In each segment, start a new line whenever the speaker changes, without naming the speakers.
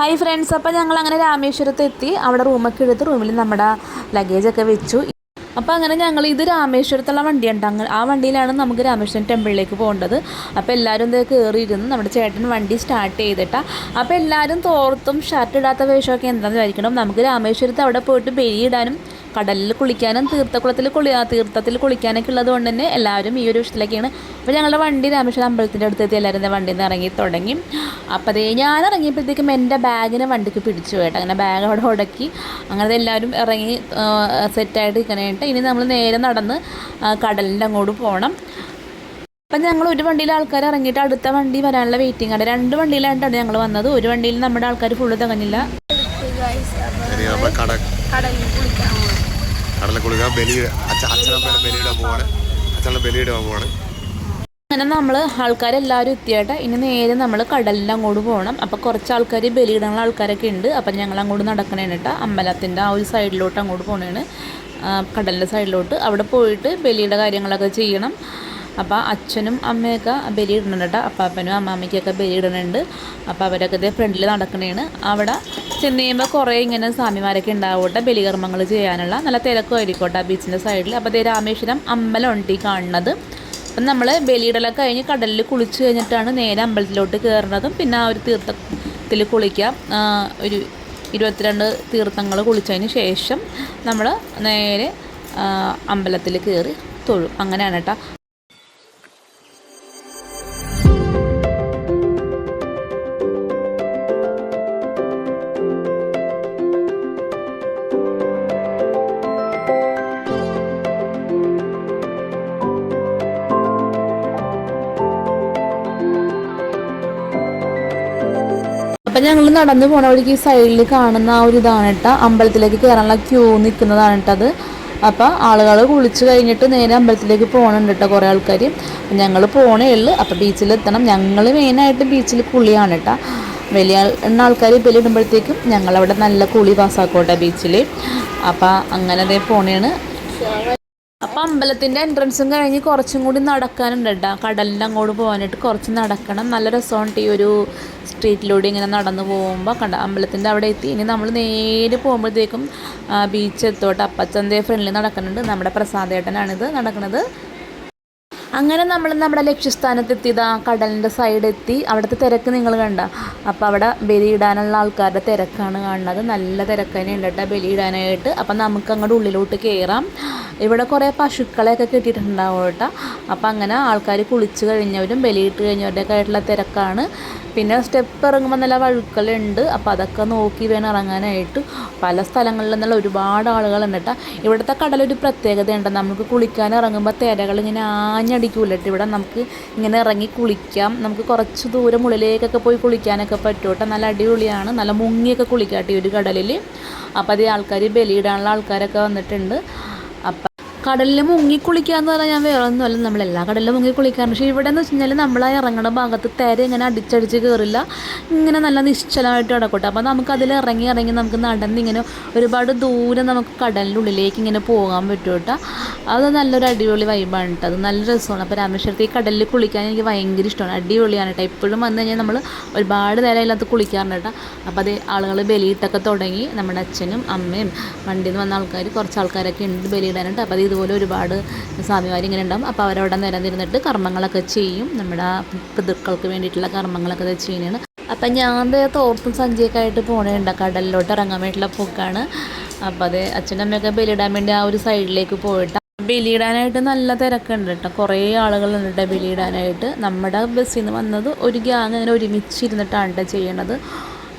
Hi friends, അപ്പോൾ ഞങ്ങൾ അങ്ങനെ രാമേശ്വരത്ത് എത്തി. അവിടെ റൂമൊക്കെ എടുത്ത് റൂമിൽ നമ്മുടെ ലഗേജൊക്കെ വെച്ചു. അപ്പോൾ അങ്ങനെ ഞങ്ങൾ ഇത് രാമേശ്വരത്തുള്ള വണ്ടിയുണ്ട്. ആ വണ്ടിയിലാണ് നമുക്ക് രാമേശ്വരം ടെമ്പിളിലേക്ക് പോകേണ്ടത്. അപ്പോൾ എല്ലാവരും ഇത് കയറിയിരുന്നു. നമ്മുടെ ചേട്ടൻ വണ്ടി സ്റ്റാർട്ട് ചെയ്തിട്ടാണ്. അപ്പോൾ എല്ലാവരും തോർത്തും ഷർട്ട് ഇടാത്ത വേഷമൊക്കെ എന്താണെന്ന് വിചാരിക്കണം. നമുക്ക് രാമേശ്വരത്ത് അവിടെ പോയിട്ട് ബലിയിടാനും കടലിൽ കുളിക്കാനും തീർത്ഥത്തിൽ കുളിക്കാനൊക്കെ ഉള്ളത് കൊണ്ട് തന്നെ എല്ലാവരും ഈ ഒരു വിഷയത്തിലേക്കാണ്. അപ്പോൾ ഞങ്ങളുടെ വണ്ടി രാമേശ്വരം അമ്പലത്തിൻ്റെ അടുത്തെത്തി. എല്ലാവരും വണ്ടിയിൽ നിന്ന് ഇറങ്ങി തുടങ്ങി. അപ്പോൾ അതേ ഞാൻ ഇറങ്ങിയപ്പോഴത്തേക്കും എൻ്റെ ബാഗിനെ വണ്ടിക്ക് പിടിച്ചു പോയിട്ട് അങ്ങനെ ബാഗ് അവിടെ ഉടക്കി. അങ്ങനെ എല്ലാവരും ഇറങ്ങി സെറ്റായിട്ട് നിൽക്കണേട്ട് ഇനി നമ്മൾ നേരെ നടന്ന് കടലിൻ്റെ അങ്ങോട്ട് പോകണം. അപ്പം ഞങ്ങൾ ഒരു വണ്ടിയിൽ ആൾക്കാർ ഇറങ്ങിയിട്ട് അടുത്ത വണ്ടി വരാനുള്ള വെയിറ്റിംഗ് ആണ്. 2 വണ്ടിയിലായിട്ടാണ് ഞങ്ങൾ വന്നത്. ഒരു വണ്ടിയിൽ നമ്മുടെ ആൾക്കാർ ഫുള്ള് തികഞ്ഞില്ല. അങ്ങനെ നമ്മൾ ആൾക്കാരെല്ലാവരും എത്തിയായിട്ട് ഇനി നേരെ നമ്മൾ കടലിൻ്റെ അങ്ങോട്ട് പോകണം. അപ്പോൾ കുറച്ച് ആൾക്കാർ ബലിയിടാനുള്ള ആൾക്കാരൊക്കെ ഉണ്ട്. അപ്പം ഞങ്ങൾ അങ്ങോട്ട് നടക്കണേണ് കേട്ടോ. അമ്പലത്തിൻ്റെ ആ ഒരു സൈഡിലോട്ട് അങ്ങോട്ട് പോകണേണ്, കടലിൻ്റെ സൈഡിലോട്ട്. അവിടെ പോയിട്ട് ബലിയുടെ കാര്യങ്ങളൊക്കെ ചെയ്യണം. അപ്പോൾ അച്ഛനും അമ്മയൊക്കെ ബലിയിടുന്നുണ്ട് കേട്ടോ. അപ്പാപ്പനും അമ്മാമ്മയ്ക്കൊക്കെ ബലിയിടുന്നുണ്ട്. അപ്പോൾ അവരൊക്കെ ഇതേ ഫ്രണ്ടിൽ നടക്കണേണ്. അവിടെ ചെന്ന് കഴിയുമ്പോൾ കുറേ ഇങ്ങനെ സ്വാമിമാരൊക്കെ ഉണ്ടാവട്ടെ ബലികർമ്മങ്ങൾ ചെയ്യാനുള്ള. നല്ല തിരക്കുമായിരിക്കോട്ടെ ബീച്ചിൻ്റെ സൈഡിൽ. അപ്പോൾ അതേ രാമേശ്വരം അമ്പലം ഉണ്ട് ഈ കാണുന്നത്. അപ്പം നമ്മൾ ബലിയിടലൊക്കെ കഴിഞ്ഞ് കടലിൽ കുളിച്ച് കഴിഞ്ഞിട്ടാണ് നേരെ അമ്പലത്തിലോട്ട് കയറുന്നതും. പിന്നെ ആ ഒരു തീർത്ഥത്തിൽ കുളിക്കാം. ഒരു 22 തീർത്ഥങ്ങൾ കുളിച്ചതിന് ശേഷം നമ്മൾ നേരെ അമ്പലത്തിൽ കയറി തൊഴും. അങ്ങനെയാണ് കേട്ടോ. അപ്പം ഞങ്ങൾ നടന്നു പോണ വഴിക്ക് ഈ സൈഡിൽ കാണുന്ന ആ ഒരു ഇതാണ് കേട്ടോ, അമ്പലത്തിലേക്ക് കയറാനുള്ള ക്യൂ നിൽക്കുന്നതാണ് കേട്ടത്. അപ്പോൾ ആളുകൾ കുളിച്ച് കഴിഞ്ഞിട്ട് നേരെ അമ്പലത്തിലേക്ക് പോകണുണ്ട് കേട്ടോ കുറേ ആൾക്കാർ. ഞങ്ങൾ പോണേ ഉള്ളു. അപ്പോൾ ബീച്ചിലെത്തണം. ഞങ്ങൾ മെയിനായിട്ട് ബീച്ചിൽ കുളിയാണ് കേട്ടോ. വലിയ ആൾക്കാർ ബലിയിടുമ്പോഴത്തേക്കും ഞങ്ങളവിടെ നല്ല കുളി പാസ്സാക്കോട്ടെ ബീച്ചിൽ. അപ്പോൾ അങ്ങനെ അതേ പോണേണ്. അപ്പോൾ അമ്പലത്തിൻ്റെ എൻട്രൻസും കഴിഞ്ഞ് കുറച്ചും കൂടി നടക്കാനുണ്ട് കേട്ടോ. കടലിൻ്റെ അങ്ങോട്ട് പോകാനായിട്ട് കുറച്ച് നടക്കണം. നല്ല രസമുണ്ട് ഈ ഒരു സ്ട്രീറ്റിലൂടെ ഇങ്ങനെ നടന്നു പോകുമ്പോൾ. അമ്പലത്തിൻ്റെ അവിടെ എത്തി. ഇനി നമ്മൾ നേരെ പോകുമ്പോഴത്തേക്കും ബീച്ച് എത്തോട്ടെ. അപ്പച്ചന്തേ ഫ്രണ്ടിൽ നടക്കുന്നുണ്ട്. നമ്മുടെ പ്രസാദേട്ടനാണിത് നടക്കുന്നത്. അങ്ങനെ നമ്മൾ നമ്മുടെ ലക്ഷ്യസ്ഥാനത്തെത്തിയതാ കടലിൻ്റെ സൈഡെത്തി. അവിടുത്തെ തിരക്ക് നിങ്ങൾ കണ്ട. അപ്പോൾ അവിടെ ബലിയിടാനുള്ള ആൾക്കാരുടെ തിരക്കാണ് കാണുന്നത്. നല്ല തിരക്ക് തന്നെ ഉണ്ട് കേട്ടോ ബലിയിടാനായിട്ട്. അപ്പം നമുക്ക് അങ്ങോട്ട് ഉള്ളിലോട്ട് കയറാം. ഇവിടെ കുറേ പശുക്കളെയൊക്കെ കെട്ടിയിട്ടുണ്ടാവും കേട്ടോ. അപ്പം അങ്ങനെ ആൾക്കാർ കുളിച്ച് കഴിഞ്ഞവരും ബലിയിട്ട് കഴിഞ്ഞവരുടെയൊക്കെ ആയിട്ടുള്ള തിരക്കാണ്. പിന്നെ സ്റ്റെപ്പ് ഇറങ്ങുമ്പോൾ നല്ല വഴുക്കലുണ്ട്. അപ്പോൾ അതൊക്കെ നോക്കി വേണം ഇറങ്ങാനായിട്ട്. പല സ്ഥലങ്ങളിൽ നിന്നുള്ള ഒരുപാട് ആളുകളുണ്ട് കേട്ടോ. ഇവിടുത്തെ കടലൊരു പ്രത്യേകതയുണ്ട്. നമുക്ക് കുളിക്കാൻ ഇറങ്ങുമ്പോൾ തിരകൾ ഇങ്ങനെ ആഞ്ഞടിക്കൂല കേട്ടോ. ഇവിടെ നമുക്ക് ഇങ്ങനെ ഇറങ്ങി കുളിക്കാം. നമുക്ക് കുറച്ച് ദൂരം ഉള്ളിലേക്കൊക്കെ പോയി കുളിക്കാനൊക്കെ പറ്റും കേട്ടോ. നല്ല അടിപൊളിയാണ്. നല്ല മുങ്ങിയൊക്കെ കുളിക്കാം കേട്ടോ ഈ ഒരു കടലിൽ. അപ്പോൾ അതേ ആൾക്കാർ ബലിയിടാനുള്ള ആൾക്കാരൊക്കെ വന്നിട്ടുണ്ട്. അപ്പം കടലിൽ മുങ്ങി കുളിക്കുക എന്ന് പറഞ്ഞാൽ ഞാൻ വേറെ ഒന്നുമല്ല, നമ്മളെല്ലാ കടലിലും മുങ്ങി കുളിക്കാറുണ്ട്. പക്ഷേ ഇവിടെ എന്ന് വെച്ച് കഴിഞ്ഞാൽ നമ്മൾ ഇറങ്ങണ ഭാഗത്ത് തിര ഇങ്ങനെ അടിച്ചടിച്ച് കയറില്ല. ഇങ്ങനെ നല്ല നിശ്ചലമായിട്ട് കിടക്കട്ടെ. അപ്പോൾ നമുക്കതിൽ ഇറങ്ങി നമുക്ക് നടന്നിങ്ങനെ ഒരുപാട് ദൂരം നമുക്ക് കടലിൻ്റെ ഉള്ളിലേക്ക് ഇങ്ങനെ പോകാൻ പറ്റും കേട്ടോ. അത് നല്ലൊരു അടിപൊളി വൈബാണ് കേട്ടോ. അത് നല്ല രസമാണ്. അപ്പോൾ രാമേശ്വരത്ത് ഈ കടലിൽ കുളിക്കാൻ എനിക്ക് ഭയങ്കര ഇഷ്ടമാണ്. അടിപൊളിയാണ് കേട്ടോ. എപ്പോഴും വന്നു കഴിഞ്ഞാൽ നമ്മൾ ഒരുപാട് നേരം അതിനകത്ത് കുളിക്കാറുണ്ട് കേട്ടോ. അപ്പോൾ അത് ആളുകൾ ബലിയിട്ടൊക്കെ തുടങ്ങി. നമ്മുടെ അച്ഛനും അമ്മയും വണ്ടിയിൽ നിന്ന് വന്ന ആൾക്കാർ കുറച്ച് ആൾക്കാരൊക്കെ ഉണ്ട് ബലിയിടാനായിട്ട്. അപ്പോൾ ഇതുപോലെ ഒരുപാട് സ്വാമിമാർ ഇങ്ങനെ ഉണ്ടാകും. അപ്പോൾ അവരവിടെ നിരന്നിരുന്നിട്ട് കർമ്മങ്ങളൊക്കെ ചെയ്യും. നമ്മുടെ പിതൃക്കൾക്ക് വേണ്ടിയിട്ടുള്ള കർമ്മങ്ങളൊക്കെ ചെയ്യുന്നതാണ്. അപ്പം ഞാൻ തോർത്തും സഞ്ചിയൊക്കെ ആയിട്ട് പോകണുണ്ട്. കടലിലോട്ട് ഇറങ്ങാൻ വേണ്ടിയിട്ടുള്ള പോക്കാണ്. അപ്പോൾ അത് അച്ഛനമ്മയൊക്കെ ബലിയിടാൻ വേണ്ടി ആ ഒരു സൈഡിലേക്ക് പോയിട്ട് ബലിയിടാനായിട്ട് നല്ല തിരക്കുണ്ട് കേട്ടോ. കുറേ ആളുകളുണ്ട് കേട്ടോ ബലിയിടാനായിട്ട്. നമ്മുടെ ബസ്സിൽ നിന്ന് വന്നത് ഒരു ഗ്യാങ് അങ്ങനെ ഒരുമിച്ചിരുന്നിട്ടാണ് കേട്ടോ ചെയ്യണത്.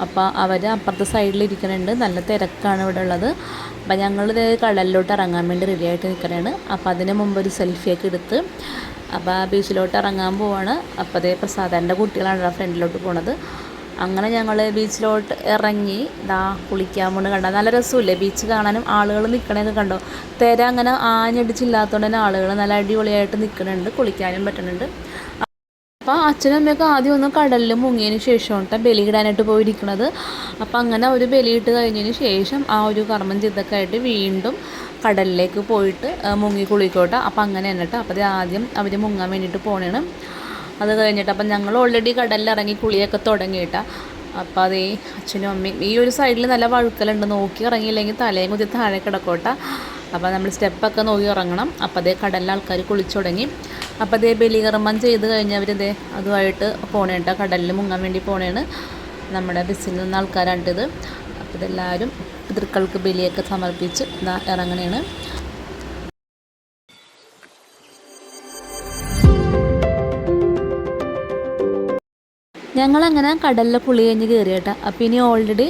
അപ്പോൾ അവർ അപ്പുറത്തെ സൈഡിലിരിക്കുന്നുണ്ട്. നല്ല തിരക്കാണ് ഇവിടെ ഉള്ളത്. അപ്പം ഞങ്ങളിത് കടലിലോട്ട് ഇറങ്ങാൻ വേണ്ടി റെഡി ആയിട്ട് നിൽക്കണതാണ്. അപ്പോൾ അതിന് മുമ്പ് ഒരു സെൽഫിയൊക്കെ എടുത്ത് അപ്പോൾ ആ ബീച്ചിലോട്ട് ഇറങ്ങാൻ പോവാണ്. അപ്പോൾ അതേ പ്രസാദൻ്റെ കുട്ടികളാണ് ഫ്രണ്ടിലോട്ട് പോണത്. അങ്ങനെ ഞങ്ങൾ ബീച്ചിലോട്ട് ഇറങ്ങി കുളിക്കാൻ പോണ്. കണ്ടോ നല്ല രസമില്ലേ ബീച്ച് കാണാനും. ആളുകൾ നിൽക്കണതൊക്കെ കണ്ടോ. തിര അങ്ങനെ ആഞ്ഞടിച്ചില്ലാത്തതുകൊണ്ട് തന്നെ ആളുകൾ നല്ല അടിപൊളിയായിട്ട് നിൽക്കുന്നുണ്ട്. കുളിക്കാനും പറ്റുന്നുണ്ട്. അപ്പോൾ അച്ഛനും അമ്മയൊക്കെ ആദ്യം ഒന്ന് കടലിൽ മുങ്ങിയതിന് ശേഷമാണ് കേട്ടോ ബലിയിടാനായിട്ട് പോയിരിക്കുന്നത്. അപ്പോൾ അങ്ങനെ ഒരു ബലിയിട്ട് കഴിഞ്ഞതിന് ശേഷം ആ ഒരു കർമ്മം ചെയ്തൊക്കെ ആയിട്ട് വീണ്ടും കടലിലേക്ക് പോയിട്ട് മുങ്ങി കുളിക്കോട്ടെ. അപ്പോൾ അങ്ങനെ തന്നെ കേട്ടോ. അപ്പോൾ അത് ആദ്യം അവർ മുങ്ങാൻ വേണ്ടിയിട്ട് പോകണേണ്. അത് കഴിഞ്ഞിട്ട് അപ്പം ഞങ്ങൾ ഓൾറെഡി കടലിൽ ഇറങ്ങി കുളിയൊക്കെ തുടങ്ങിയിട്ടാണ്. അപ്പോൾ അതേ അച്ഛനും അമ്മയും ഈ ഒരു സൈഡിൽ നല്ല വഴുക്കലുണ്ട്, നോക്കി ഇറങ്ങിയില്ലെങ്കിൽ തലയും കുത്തി താഴെ കിടക്കോട്ട. അപ്പോൾ നമ്മൾ സ്റ്റെപ്പൊക്കെ നോക്കി ഇറങ്ങണം. അപ്പോൾ അതേ കടലിലെ ആൾക്കാർ കുളിച്ചു തുടങ്ങി. അപ്പോൾ അതേ ബലികർമ്മം ചെയ്ത് കഴിഞ്ഞവരിതേ അതുമായിട്ട് പോണേട്ടോ, കടലിൽ മുങ്ങാൻ വേണ്ടി പോണേണ്. നമ്മുടെ ബസ്സിൽ നിന്ന ആൾക്കാരാണിത്. അപ്പോൾ ഇതെല്ലാവരും പിതൃക്കൾക്ക് ബലിയൊക്കെ സമർപ്പിച്ച് ഇറങ്ങണേണ്. ഞങ്ങളങ്ങനെ കടലിലെ കുളി കഴിഞ്ഞ് കയറി കേട്ടോ. അപ്പോൾ ഇനി ഓൾറെഡി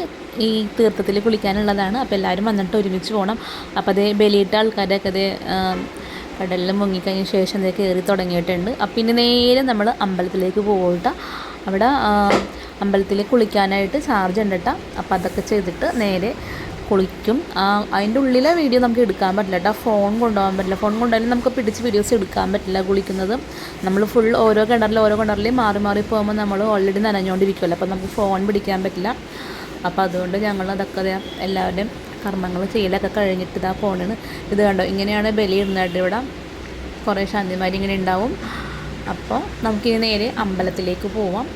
ഈ തീർത്ഥത്തിൽ കുളിക്കാനുള്ളതാണ്. അപ്പോൾ എല്ലാവരും വന്നിട്ട് ഒരുമിച്ച് പോകണം. അപ്പോൾ അതേ ബലിയിട്ട ആൾക്കാരൊക്കെ അതേ കടലിൽ മുങ്ങിക്കഴിഞ്ഞ ശേഷം അതേ കയറി തുടങ്ങിയിട്ടുണ്ട്. അപ്പോൾ ഇനി നേരെ നമ്മൾ അമ്പലത്തിലേക്ക് പോകട്ടെ. അവിടെ അമ്പലത്തിൽ കുളിക്കാനായിട്ട് ചാർജ് ഉണ്ട് കേട്ടോ. അപ്പോൾ അതൊക്കെ ചെയ്തിട്ട് നേരെ കുളിക്കും. അതിൻ്റെ ഉള്ളിലെ വീഡിയോ നമുക്ക് എടുക്കാൻ പറ്റില്ല കേട്ടോ, ഫോൺ കൊണ്ടുപോകാൻ പറ്റില്ല. ഫോൺ കൊണ്ടുപോയാലും നമുക്ക് പിടിച്ച് വീഡിയോസ് എടുക്കാൻ പറ്റില്ല കുളിക്കുന്നത്. നമ്മൾ ഫുൾ ഓരോ കിണറിൽ മാറി മാറി പോകുമ്പോൾ നമ്മൾ ഓൾറെഡി നനഞ്ഞുകൊണ്ടിരിക്കുമല്ലോ, അപ്പോൾ നമുക്ക് ഫോൺ പിടിക്കാൻ പറ്റില്ല. അപ്പോൾ അതുകൊണ്ട് ഞങ്ങൾ അതൊക്കെ എല്ലാവരുടെയും കർമ്മങ്ങൾ ചെയ്യലൊക്കെ കഴിഞ്ഞിട്ട് ഇതാ പോകണേണ്. ഇത് കണ്ടോ, ഇങ്ങനെയാണ് ബലി ഇടുന്നത്. ഇവിടെ കുറേ ശാന്തിമാരി ഇങ്ങനെ ഉണ്ടാവും. അപ്പോൾ നമുക്കിനി നേരെ അമ്പലത്തിലേക്ക് പോവാം.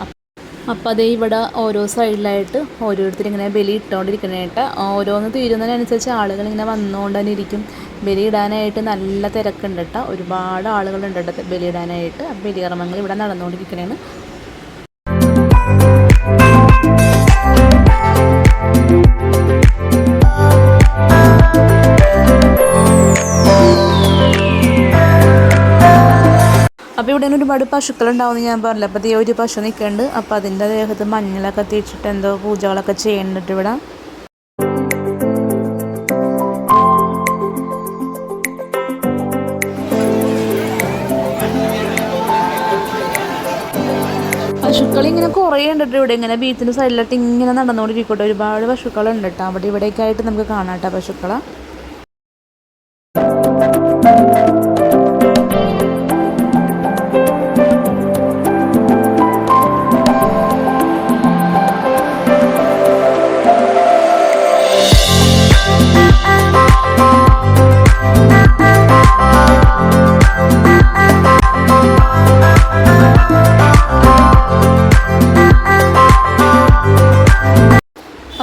അപ്പോൾ അതേ ഇവിടെ ഓരോ സൈഡിലായിട്ട് ഓരോരുത്തർ ഇങ്ങനെ ബലി ഇട്ടുകൊണ്ടിരിക്കണേട്ട് ഓരോന്ന് തീരുന്നതിനനുസരിച്ച് ആളുകൾ ഇങ്ങനെ വന്നുകൊണ്ട് തന്നെ ഇരിക്കും. ബലി ഇടാനായിട്ട് നല്ല തിരക്കുണ്ട് കേട്ടോ, ഒരുപാട് ആളുകളുണ്ട് കേട്ടോ ബലി ഇടാനായിട്ട്. ബലികർമ്മങ്ങൾ ഇവിടെ നടന്നുകൊണ്ടിരിക്കണേണ്. അപ്പോൾ ഇവിടെ ഒരുപാട് പശുക്കളുണ്ടാവുമെന്ന് ഞാൻ പറഞ്ഞില്ല. അപ്പോൾ ഒരു പശു നിൽക്കുന്നുണ്ട്. അപ്പോൾ അതിൻ്റെ ദേഹത്ത് മഞ്ഞളൊക്കെ തേച്ചിട്ട് എന്തോ പൂജകളൊക്കെ ചെയ്യുന്നുണ്ട് ഇവിടെ. പശുക്കളിങ്ങനെ കുറേ ഉണ്ടിട്ട് ഇവിടെ ഇങ്ങനെ ബീച്ചിൻ്റെ സൈഡിലായിട്ട് ഇങ്ങനെ നടന്നുകൊണ്ടിരിക്കട്ടെ. ഒരുപാട് പശുക്കളുണ്ട് കേട്ടോ അവിടെ ഇവിടെയൊക്കെ ആയിട്ട് നമുക്ക് കാണാം കേട്ടോ പശുക്കളെ.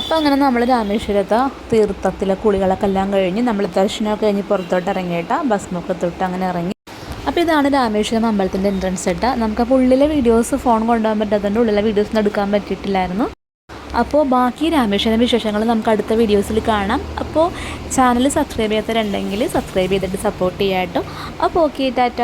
അപ്പോൾ അങ്ങനെ നമ്മൾ രാമേശ്വരത്തെ തീർത്ഥത്തിലെ കുളികളൊക്കെ എല്ലാം കഴിഞ്ഞ് നമ്മൾ ദർശനമൊക്കെ കഴിഞ്ഞ് പുറത്തോട്ട് ഇറങ്ങിയിട്ടാ ബസ്മൊക്കെ തൊട്ട് അങ്ങനെ ഇറങ്ങി. അപ്പോൾ ഇതാണ് രാമേശ്വരം അമ്പലത്തിൻ്റെ എൻട്രൻസ് ഇട്ടാ. നമുക്കപ്പോൾ ഉള്ളിലെ വീഡിയോസ് ഫോൺ കൊണ്ടുപോകാൻ പറ്റാത്തതുകൊണ്ട് ഉള്ളിലെ വീഡിയോസ് എടുക്കാൻ പറ്റിയിട്ടില്ലായിരുന്നു. അപ്പോൾ ബാക്കി രാമേശ്വരം വിശേഷങ്ങൾ നമുക്ക് അടുത്ത വീഡിയോസിൽ കാണാം. അപ്പോൾ ചാനൽ സബ്സ്ക്രൈബ് ചെയ്യാത്തവരുണ്ടെങ്കിൽ സബ്സ്ക്രൈബ് ചെയ്തിട്ട് സപ്പോർട്ട് ചെയ്യാം കേട്ടോ. അപ്പോൾ ഓക്കെ, ടാറ്റ.